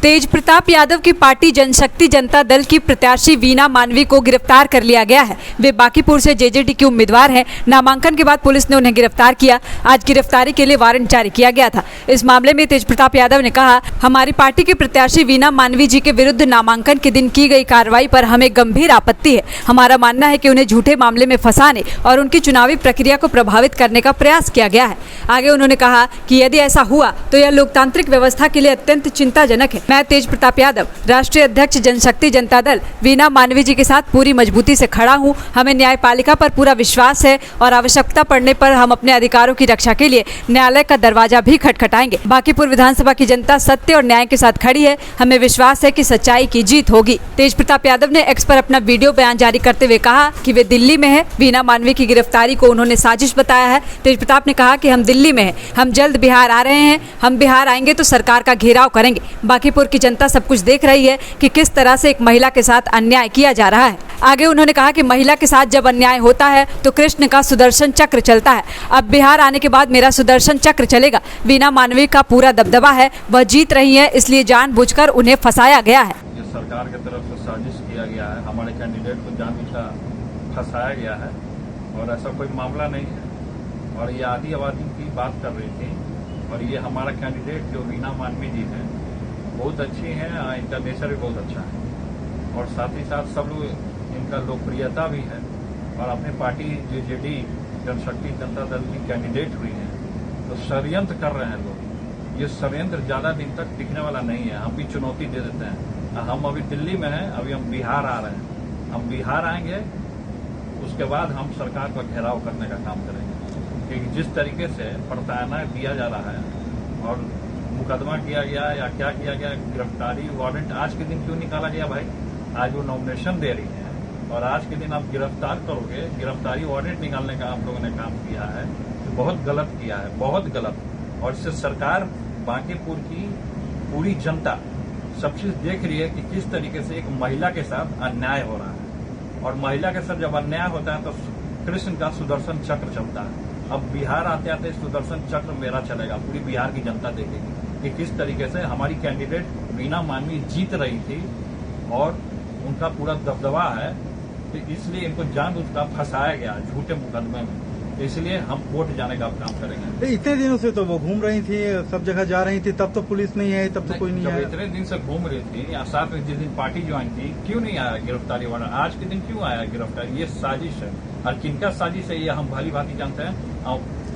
तेज प्रताप यादव की पार्टी जनशक्ति जनता दल की प्रत्याशी वीना मानवी को गिरफ्तार कर लिया गया है। वे बांकीपुर से जेजेडी की उम्मीदवार हैं। नामांकन के बाद पुलिस ने उन्हें गिरफ्तार किया। आज गिरफ्तारी के लिए वारंट जारी किया गया था। इस मामले में तेज प्रताप यादव ने कहा, हमारी पार्टी के प्रत्याशी वीना मानवी जी के विरुद्ध नामांकन के दिन की गई कार्रवाई पर हमें गंभीर आपत्ति है। हमारा मानना है कि उन्हें झूठे मामले में फंसाने और उनकी चुनावी प्रक्रिया को प्रभावित करने का प्रयास किया गया है। आगे उन्होंने कहा कि यदि ऐसा हुआ तो यह लोकतांत्रिक व्यवस्था के लिए अत्यंत चिंताजनक है। मैं तेज प्रताप यादव, राष्ट्रीय अध्यक्ष जनशक्ति जनता दल, वीना मानवी जी के साथ पूरी मजबूती से खड़ा हूं। हमें न्यायपालिका पर पूरा विश्वास है और आवश्यकता पड़ने पर हम अपने अधिकारों की रक्षा के लिए न्यायालय का दरवाजा भी खटखटाएंगे। बांकीपुर विधानसभा की जनता सत्य और न्याय के साथ खड़ी है। हमें विश्वास है कि सच्चाई की जीत होगी। तेज प्रताप यादव ने एक्स पर अपना वीडियो बयान जारी करते हुए कहा कि वे दिल्ली में है। वीना मानवी की गिरफ्तारी को उन्होंने साजिश बताया है। तेज प्रताप ने कहा कि हम दिल्ली में हैं, हम जल्द बिहार आ रहे हैं। हम बिहार आएंगे तो सरकार का घेराव करेंगे। बांकीपुर की जनता सब कुछ देख रही है कि किस तरह से एक महिला के साथ अन्याय किया जा रहा है। आगे उन्होंने कहा कि महिला के साथ जब अन्याय होता है तो कृष्ण का सुदर्शन चक्र चलता है। अब बिहार आने के बाद मेरा सुदर्शन चक्र चलेगा। वीना मानवी का पूरा दबदबा है, वह जीत रही है, इसलिए जानबूझकर उन्हें फंसाया गया है। ये सरकार की तरफ से साजिश किया गया है, हमारे कैंडिडेट को जानबूझकर फंसाया गया है और ऐसा कोई मामला नहीं है। और ये आदि आबादी की बात कर रही थी और ये हमारा कैंडिडेट जो वीना मानवी जी हैं बहुत अच्छी हैं, इनका नेचर भी बहुत अच्छा है और साथ ही साथ सब लोग इनका लोकप्रियता भी है और अपनी पार्टी जेजेडी जनशक्ति जनता दल की कैंडिडेट हुई है। तो षड्यंत्र कर रहे हैं लोग। ये षड्यंत्र ज्यादा दिन तक टिकने वाला नहीं है। हम भी चुनौती दे देते हैं। हम अभी दिल्ली में हैं, अभी हम बिहार आ रहे हैं। हम बिहार आएंगे, उसके बाद हम सरकार का घेराव करने का काम करेंगे। क्योंकि जिस तरीके से प्रताड़ना दिया जा रहा है और मुकदमा किया गया या क्या किया गया, गिरफ्तारी वारंट आज के दिन क्यों निकाला गया भाई? आज वो नॉमिनेशन दे रही है और आज के दिन आप गिरफ्तार करोगे, गिरफ्तारी वारंट निकालने का आप लोगों ने काम किया है तो बहुत गलत किया है, बहुत गलत। और इससे सरकार, बांकीपुर की पूरी जनता सब चीज देख रही है कि किस तरीके से एक महिला के साथ अन्याय हो रहा है और महिला के साथ जब अन्याय होता है तो कृष्ण का सुदर्शन चक्र चलता है। अब बिहार आते आते सुदर्शन चक्र मेरा चलेगा। पूरी बिहार की जनता देखेगी कि किस तरीके से हमारी कैंडिडेट वीना मानवी जीत रही थी और उनका पूरा दबदबा है। तो इसलिए इनको जानबूझकर फंसाया गया झूठे मुकदमे में। इसलिए हम कोर्ट जाने का काम करेंगे। इतने दिनों से तो वो घूम रही थी, सब जगह जा रही थी, तब तो पुलिस नहीं है, तब तो कोई नहीं आया। इतने दिन से घूम रही थी या साथ में जिस दिन पार्टी ज्वाइन की, क्यों नहीं आया गिरफ्तारी वारंट? आज के दिन क्यों आया गिरफ्तारी? ये साजिश है और किनका साजिश है ये हम भली भांति जानते हैं।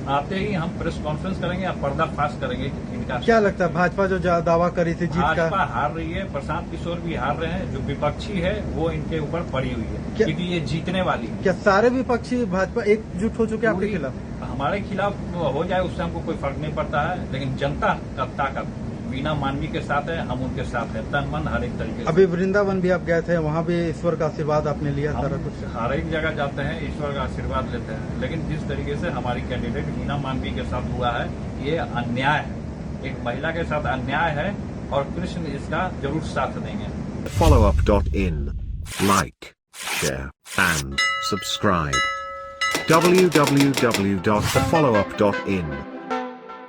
आते ही हम प्रेस कॉन्फ्रेंस करेंगे या पर्दाफाश करेंगे कि किनका। क्या लगता है भाजपा जो दावा करी थी जीत का? भाजपा हार रही है, प्रशांत किशोर भी हार रहे हैं। जो विपक्षी है वो इनके ऊपर पड़ी हुई है क्योंकि ये जीतने वाली है। क्या सारे विपक्षी भाजपा एकजुट हो चुके हैं आपके खिलाफ? हमारे खिलाफ हो जाए उससे हमको कोई फर्क नहीं पड़ता है, लेकिन जनता का ताकत वीना मानवी के साथ है, हम उनके साथ है, तन मन हर एक तरीके से। अभी वृंदावन भी आप गए थे, वहाँ भी ईश्वर का आशीर्वाद आपने लिया? सारा कुछ हर एक जगह जाते हैं, ईश्वर का आशीर्वाद लेते हैं, लेकिन जिस तरीके से हमारी कैंडिडेट वीना मानवी के साथ हुआ है ये अन्याय है। एक महिला के साथ अन्याय है और कृष्ण इसका जरूर साथ देंगे। Followup.in. Like, share and subscribe. www.thefollowup.in